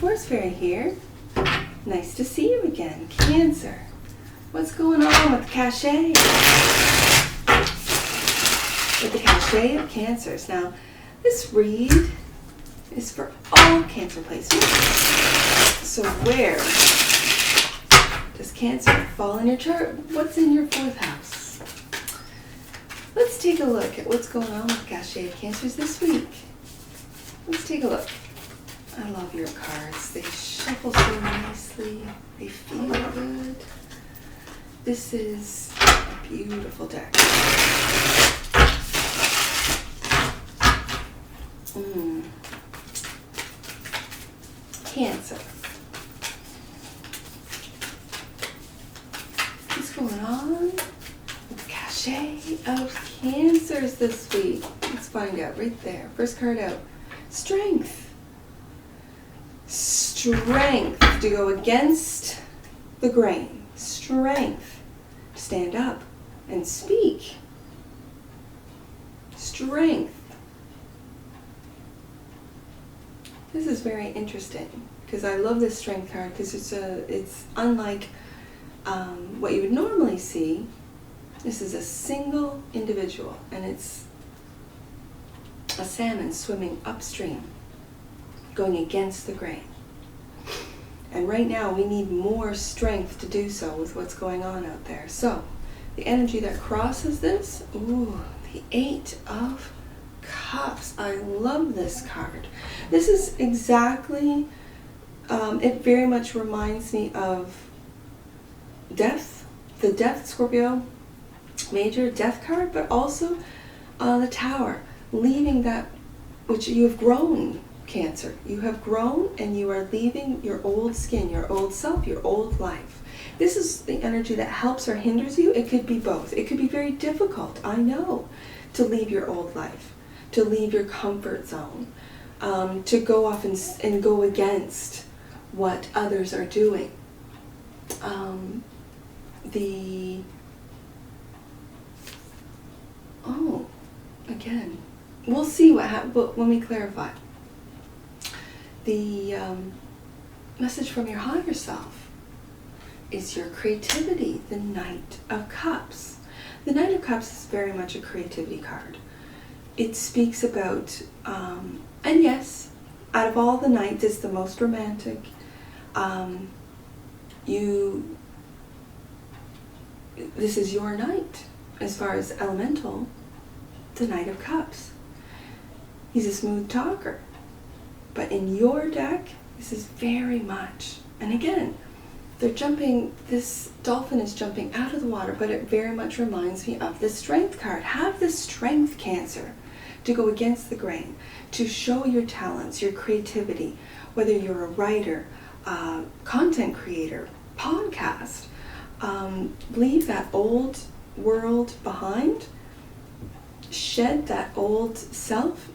Force Fairy here. Nice to see you again, Cancer. What's going on with the cachet? With the cachet of Cancers. Now, this read is for all Cancer placements. So where does Cancer fall in your chart? What's in your 4th house? Let's take a look at what's going on with the cachet of Cancers this week. Let's take a look. I love your cards. They shuffle so nicely. They feel good. This is a beautiful deck. Cancer. What's going on with the cachet of Cancers this week? Let's find out right there. First card out. Strength. Strength to go against the grain. Strength to stand up and speak. Strength. This is very interesting because I love this strength card because it's unlike what you would normally see. This is a single individual and it's a salmon swimming upstream, going against the grain. And right now we need more strength to do so with what's going on out there. So the energy that crosses this, the 8 of Cups. I love this card. This is exactly, it very much reminds me of death, the death Scorpio major death card, but also the Tower, leaving that which you have grown, Cancer. You have grown and you are leaving your old skin, your old self, your old life. This is the energy that helps or hinders you. It could be both. It could be very difficult, I know, to leave your old life, to leave your comfort zone, to go off and go against what others are doing. Again, we'll see what happens when we clarify. The message from your higher self is your creativity, the Knight of Cups. The Knight of Cups is very much a creativity card. It speaks about, and yes, out of all the knights, it's the most romantic. This is your knight, as far as elemental, the Knight of Cups. He's a smooth talker. But in your deck, this is very much, and again, this dolphin is jumping out of the water, but it very much reminds me of the Strength card. Have the strength, Cancer, to go against the grain, to show your talents, your creativity, whether you're a writer, content creator, podcast. Leave that old world behind, shed that old self,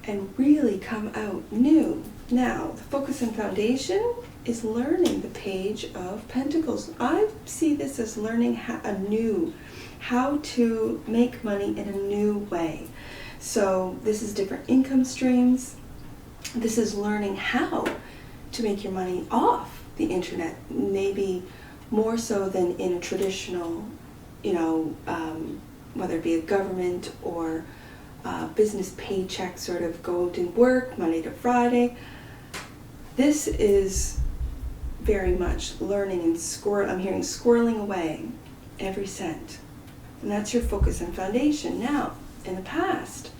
and really come out new. Now, the focus and foundation is learning the Page of Pentacles. I see this as learning how to make money in a new way. So this is different income streams. This is learning how to make your money off the internet, maybe more so than in a traditional, whether it be a government or business paycheck, sort of go to work Monday to Friday. This is very much learning and I'm hearing squirreling away every cent. And that's your focus and foundation. Now, in the past,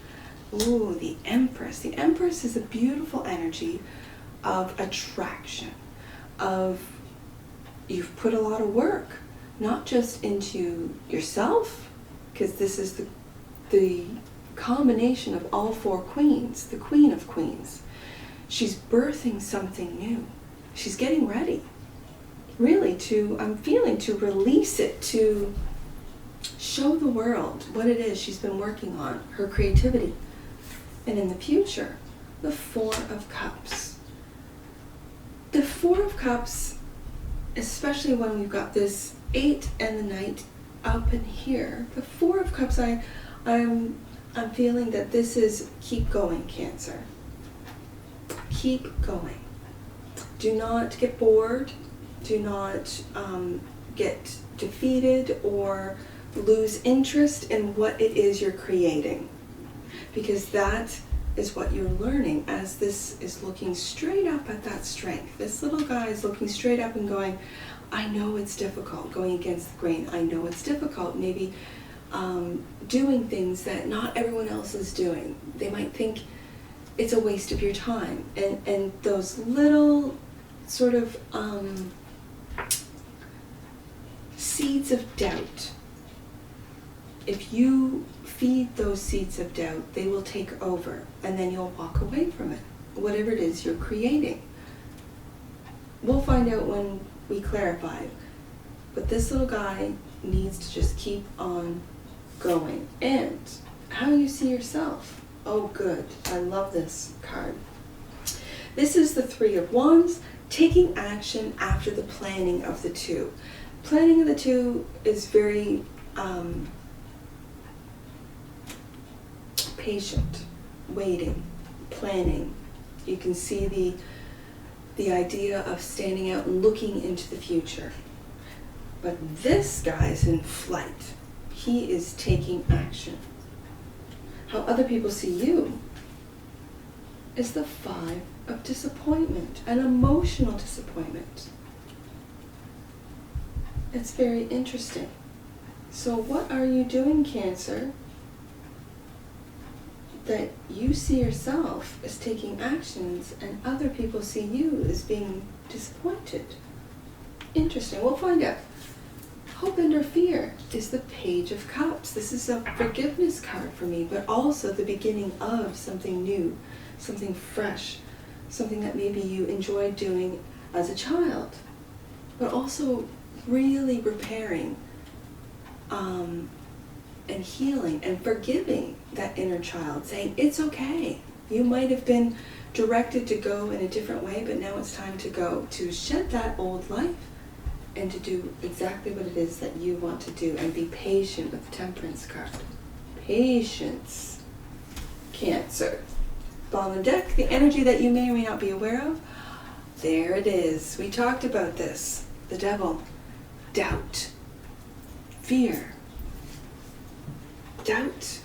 the Empress. The Empress is a beautiful energy of attraction, of you've put a lot of work, not just into yourself, because this is the combination of all 4 queens, the Queen of Queens. She's birthing something new. She's getting ready, really, I'm feeling to release it, to show the world what it is she's been working on, her creativity. And in the future, the 4 of Cups. The 4 of Cups, especially when we've got this 8 and the Knight up in here, the 4 of Cups, I'm feeling that this is keep going, Cancer. Keep going. Do not get bored. Do not get defeated or lose interest in what it is you're creating. Because that is what you're learning as this is looking straight up at that strength. This little guy is looking straight up and going, I know it's difficult going against the grain. I know it's difficult maybe doing things that not everyone else is doing. They might think it's a waste of your time. And those little sort of seeds of doubt, if you feed those seeds of doubt, they will take over, and then you'll walk away from it, whatever it is you're creating. We'll find out when we clarify, but this little guy needs to just keep on going. And how you see yourself. Oh, good. I love this card. This is the Three of Wands, taking action after the planning of the two. Planning of the two is very patient, waiting, planning. You can see the idea of standing out and looking into the future. But this guy's in flight. He is taking action. How other people see you is the Five of Disappointment, an emotional disappointment. It's very interesting. So what are you doing, Cancer, that you see yourself as taking actions and other people see you as being disappointed? Interesting. We'll find out. Hope and or fear is the Page of Cups. This is a forgiveness card for me, but also the beginning of something new, something fresh, something that maybe you enjoyed doing as a child, but also really repairing and healing and forgiving that inner child, saying it's okay. You might have been directed to go in a different way, but now it's time to go, to shed that old life and to do exactly what it is that you want to do, and be patient with the Temperance card. Patience. Cancer. Bottom of the deck, the energy that you may or may not be aware of. There it is. We talked about this. The Devil. Doubt. Fear. Doubt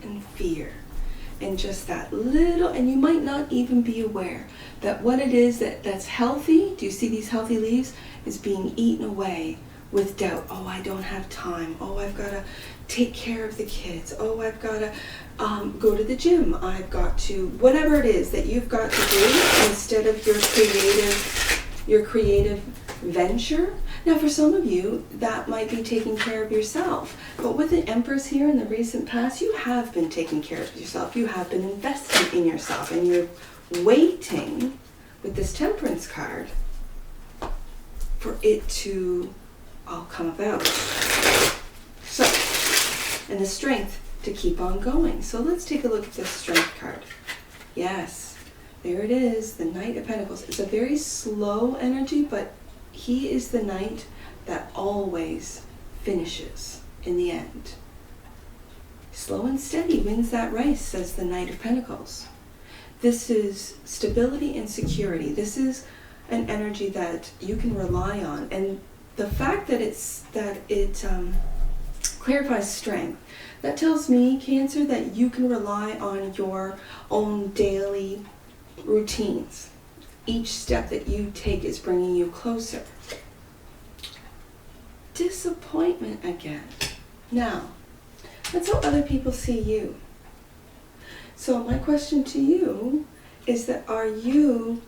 and fear. And just that little, and you might not even be aware that what it is that's healthy, do you see these healthy leaves, is being eaten away with doubt. Oh, I don't have time. Oh, I've got to take care of the kids. Oh, I've got to go to the gym. I've got to, whatever it is that you've got to do instead of your creative venture. Now, for some of you, that might be taking care of yourself. But with the Empress here in the recent past, you have been taking care of yourself. You have been investing in yourself. And you're waiting with this Temperance card for it to all come about. So, and the strength to keep on going. So let's take a look at this Strength card. Yes, there it is, the Knight of Pentacles. It's a very slow energy, but he is the knight that always finishes in the end. Slow and steady wins that race, says the Knight of Pentacles. This is stability and security. This is an energy that you can rely on. And the fact that it clarifies strength, that tells me, Cancer, that you can rely on your own daily routines. Each step that you take is bringing you closer. Disappointment again. Now, that's how other people see you. So my question to you is that are you,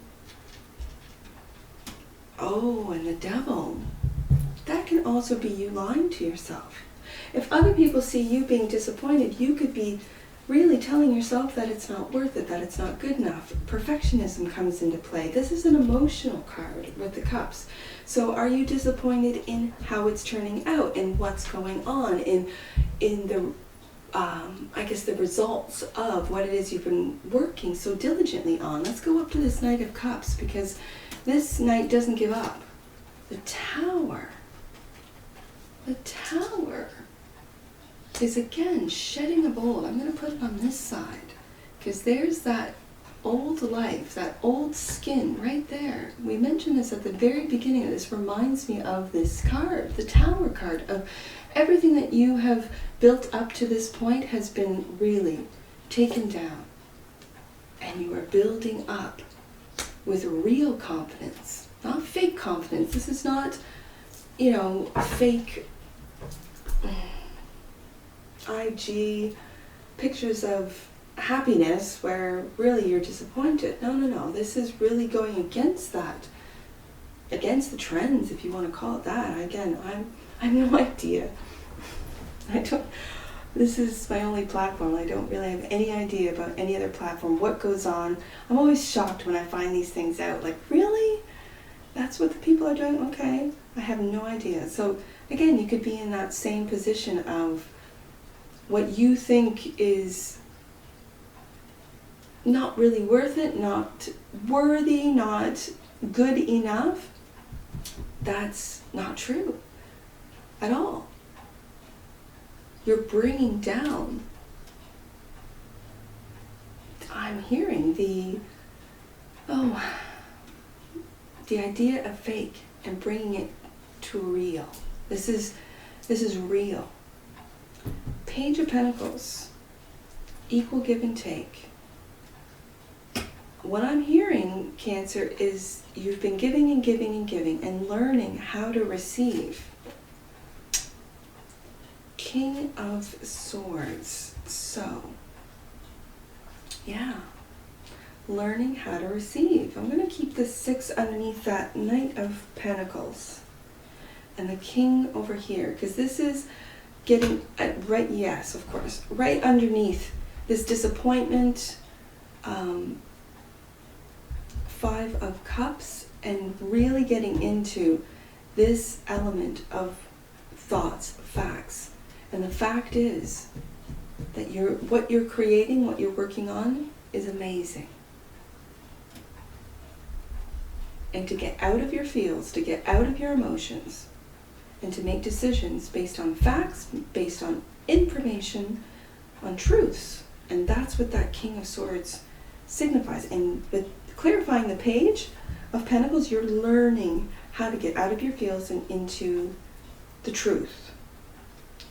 oh, and the Devil, that can also be you lying to yourself. If other people see you being disappointed, you could be really telling yourself that it's not worth it, that it's not good enough. Perfectionism comes into play. This is an emotional card with the Cups. So are you disappointed in how it's turning out, in what's going on, in the, I guess, the results of what it is you've been working so diligently on? Let's go up to this Knight of Cups, because this Knight doesn't give up. The Tower. The Tower is again shedding a bowl. I'm going to put it on this side because there's that old life, that old skin right there. We mentioned this at the very beginning. This reminds me of this card, the Tower card, of everything that you have built up to this point has been really taken down. And you are building up with real confidence, not fake confidence. This is not, fake IG pictures of happiness where really you're disappointed. No. This is really going against that, against the trends, if you want to call it that. Again, I have no idea. This is my only platform. I don't really have any idea about any other platform, what goes on. I'm always shocked when I find these things out. Like, really? That's what the people are doing? Okay. I have no idea. So again, you could be in that same position of what you think is not really worth it, not worthy, not good enough. That's not true at all. You're bringing down, I'm hearing the idea of fake and bringing it to real. This is real. Page of Pentacles, equal give and take. What I'm hearing, Cancer, is you've been giving and giving and giving and learning how to receive. King of Swords. So, yeah. Learning how to receive. I'm going to keep the 6 underneath that Knight of Pentacles. And the King over here. Because this is getting, right, yes, of course. Right underneath this disappointment. 5 of Cups. And really getting into this element of thoughts, facts. And the fact is that what you're creating, what you're working on is amazing. And to get out of your feels, to get out of your emotions, and to make decisions based on facts, based on information, on truths. And that's what that King of Swords signifies. And with clarifying the Page of Pentacles, you're learning how to get out of your feels and into the truth.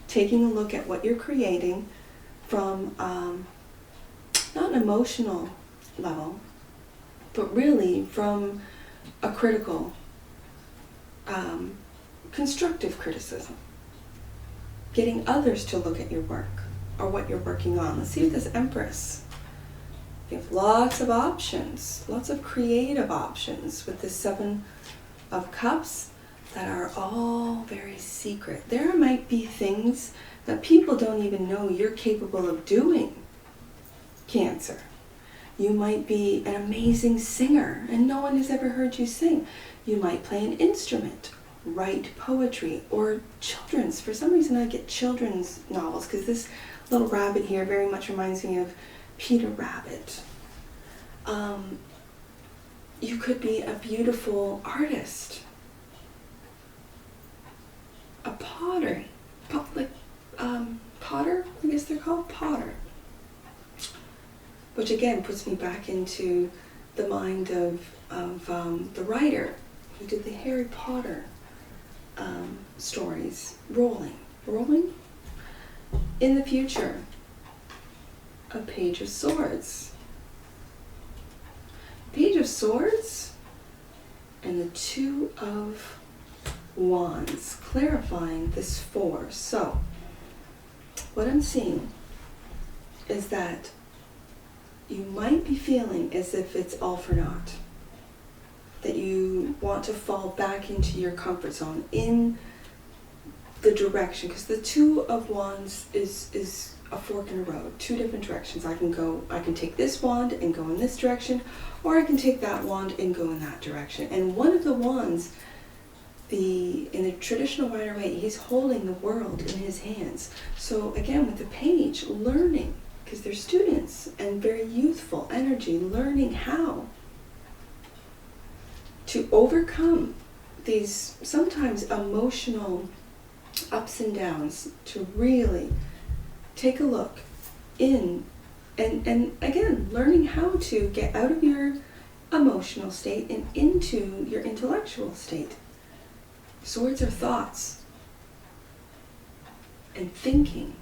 Taking a look at what you're creating from not an emotional level, but really from a critical, constructive criticism. Getting others to look at your work or what you're working on. Let's see this Empress. You have lots of options, lots of creative options with this 7 of Cups. That are all very secret. There might be things that people don't even know you're capable of doing, Cancer. You might be an amazing singer and no one has ever heard you sing. You might play an instrument, write poetry, or children's. For some reason I get children's novels because this little rabbit here very much reminds me of Peter Rabbit. You could be a beautiful artist. A potter, potter, I guess they're called potter. Which again puts me back into the mind of the writer who did the Harry Potter stories. Rolling. In the future, a Page of Swords. Page of Swords and the 2 of Wands, clarifying this 4. So, what I'm seeing is that you might be feeling as if it's all for naught. That you want to fall back into your comfort zone in the direction, because the 2 of Wands is a fork in a road, 2 different directions. I can take this wand and go in this direction, or I can take that wand and go in that direction. And one of the wands, in the traditional Rider-Waite, he's holding the world in his hands. So again, with the Page, learning, because they're students and very youthful energy, learning how to overcome these sometimes emotional ups and downs, to really take a look in And again, learning how to get out of your emotional state and into your intellectual state. Swords are thoughts and thinking,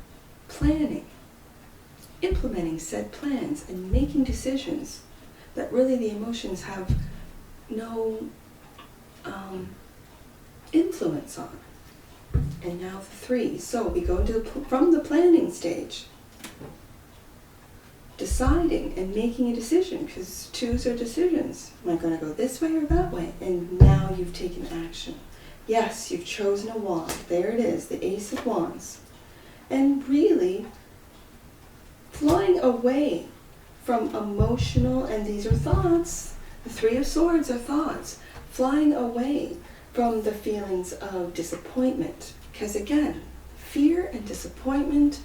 planning, implementing said plans, and making decisions that really the emotions have no influence on. And now the 3. So we go into from the planning stage, deciding and making a decision, because 2s are decisions. Am I going to go this way or that way? And now you've taken action. Yes, you've chosen a wand. There it is, the Ace of Wands. And really flying away from emotional, and these are thoughts, the 3 of Swords are thoughts, flying away from the feelings of disappointment. Because again, fear and disappointment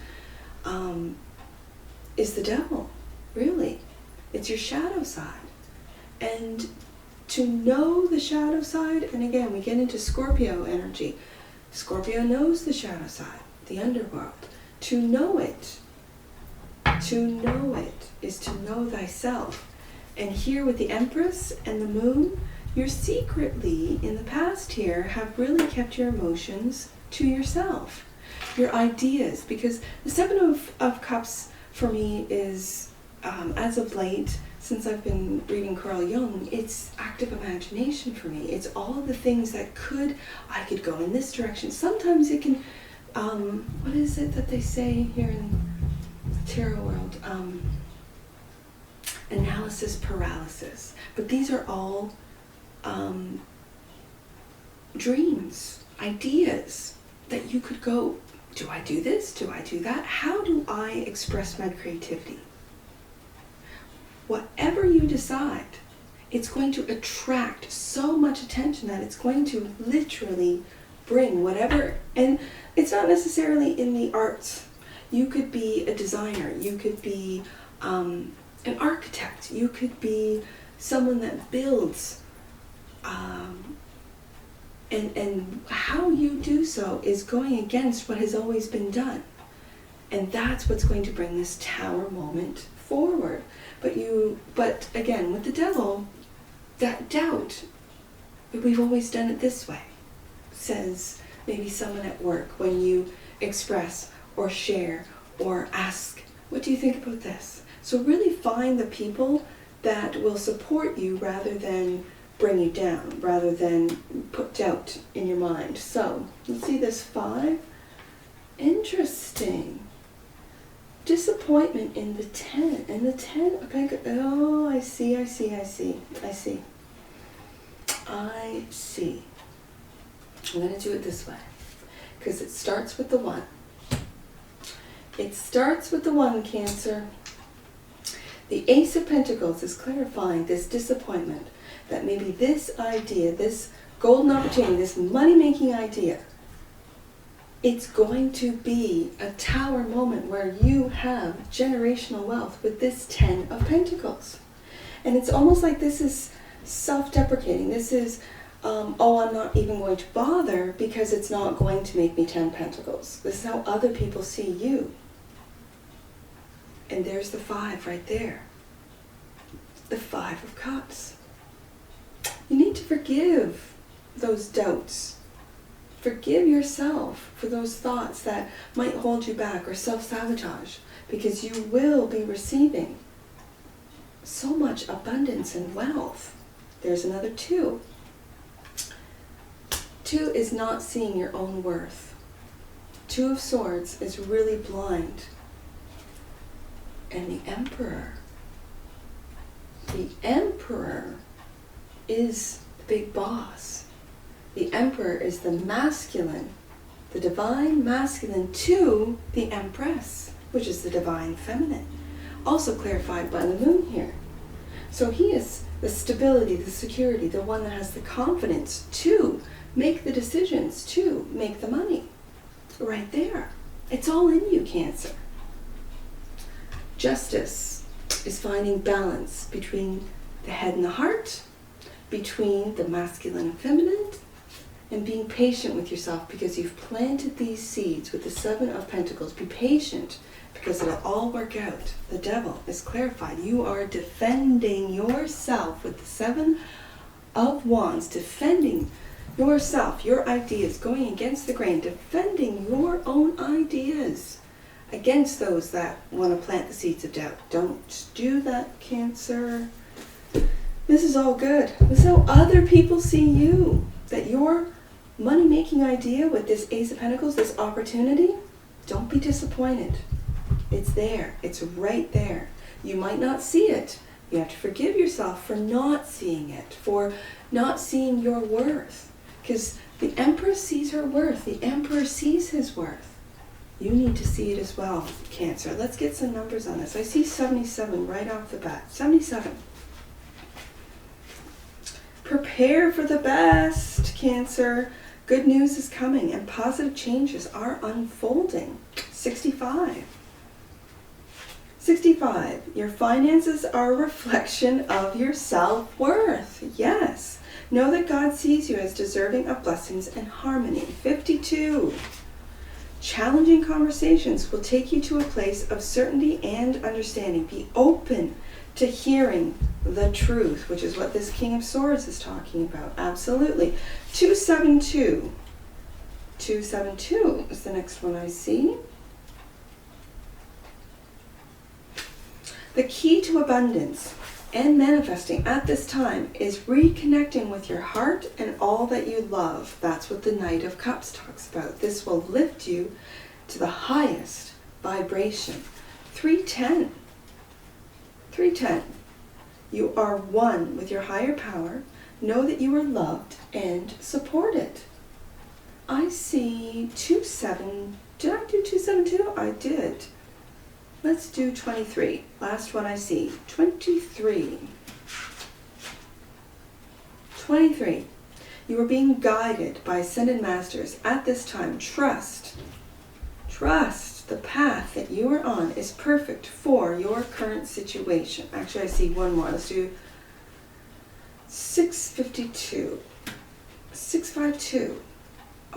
is the devil, really. It's your shadow side. And to know the shadow side, and again, we get into Scorpio energy. Scorpio knows the shadow side, the underworld. To know it is to know thyself. And here with the Empress and the Moon, you're secretly, in the past here, have really kept your emotions to yourself. Your ideas, because the 7 of Cups for me is, as of late, since I've been reading Carl Jung, it's active imagination for me. It's all the things that I could go in this direction. Sometimes it can, what is it that they say here in the tarot world? Analysis paralysis. But these are all dreams, ideas that you could go, do I do this? Do I do that? How do I express my creativity? Whatever you decide, it's going to attract so much attention that it's going to literally bring whatever, and it's not necessarily in the arts. You could be a designer, you could be an architect, you could be someone that builds, and how you do so is going against what has always been done. And that's what's going to bring this Tower moment forward. But again, with the devil, that doubt, we've always done it this way, says maybe someone at work when you express or share or ask, what do you think about this? So really find the people that will support you rather than bring you down, rather than put doubt in your mind. So, you see this 5? Interesting. Disappointment in the 10. And the 10, okay, oh, I see. I'm going to do it this way, because it starts with the 1. It starts with the 1, Cancer. The Ace of Pentacles is clarifying this disappointment, that maybe this idea, this golden opportunity, this money-making idea, it's going to be a Tower moment where you have generational wealth with this 10 of Pentacles. And it's almost like this is self-deprecating. This is, oh, I'm not even going to bother because it's not going to make me 10 Pentacles. This is how other people see you. And there's the 5 right there. The 5 of Cups. You need to forgive those doubts. Forgive yourself for those thoughts that might hold you back or self-sabotage, because you will be receiving so much abundance and wealth. There's another 2. 2 is not seeing your own worth. 2 of Swords is really blind. And the Emperor. The Emperor is the big boss. The Emperor is the masculine, the divine masculine to the Empress, which is the divine feminine. Also clarified by the Moon here. So he is the stability, the security, the one that has the confidence to make the decisions, to make the money. Right there. It's all in you, Cancer. Justice is finding balance between the head and the heart, between the masculine and feminine, and being patient with yourself, because you've planted these seeds with the 7 of Pentacles. Be patient, because it'll all work out. The devil is clarified. You are defending yourself with the 7 of Wands, defending yourself, your ideas, going against the grain, defending your own ideas against those that want to plant the seeds of doubt. Don't do that, Cancer. This is all good. This is how other people see you. That your money-making idea with this Ace of Pentacles, this opportunity, don't be disappointed. It's there. It's right there. You might not see it. You have to forgive yourself for not seeing it, for not seeing your worth. Because the Empress sees her worth. The Emperor sees his worth. You need to see it as well, Cancer. Let's get some numbers on this. I see 77 right off the bat. 77. Prepare for the best, Cancer. Good news is coming and positive changes are unfolding. 65. 65. Your finances are a reflection of your self-worth. Yes. Know that God sees you as deserving of blessings and harmony. 52. Challenging conversations will take you to a place of certainty and understanding. Be open to hearing the truth, which is what this King of Swords is talking about. Absolutely. 272. 272 is the next one I see. The key to abundance and manifesting at this time is reconnecting with your heart and all that you love. That's what the Knight of Cups talks about. This will lift you to the highest vibration. 310. 310. You are one with your higher power. Know that you are loved and supported. I see 27. Did I do 272? I did. Let's do 23. Last one I see. 23. 23. You are being guided by ascended masters at this time. Trust. Trust the path that you are on is perfect for your current situation. Actually, I see one more. Let's do 652. 652.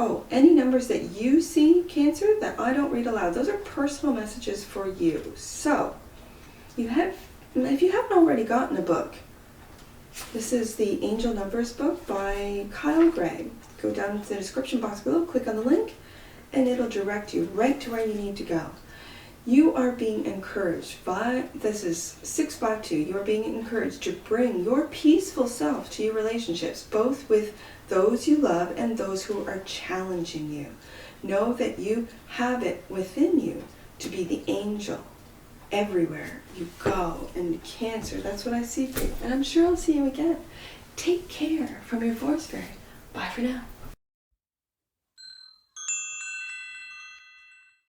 Oh, any numbers that you see, Cancer, that I don't read aloud, those are personal messages for you. So, if you haven't already gotten a book, this is the Angel Numbers book by Kyle Gray. Go down to the description box below, click on the link, and it'll direct you right to where you need to go. You are being encouraged by, this is 652, you are being encouraged to bring your peaceful self to your relationships, both with those you love and those who are challenging you. Know that you have it within you to be the angel everywhere you go. And Cancer, that's what I see for you. And I'm sure I'll see you again. Take care from your Force Fairy. Bye for now.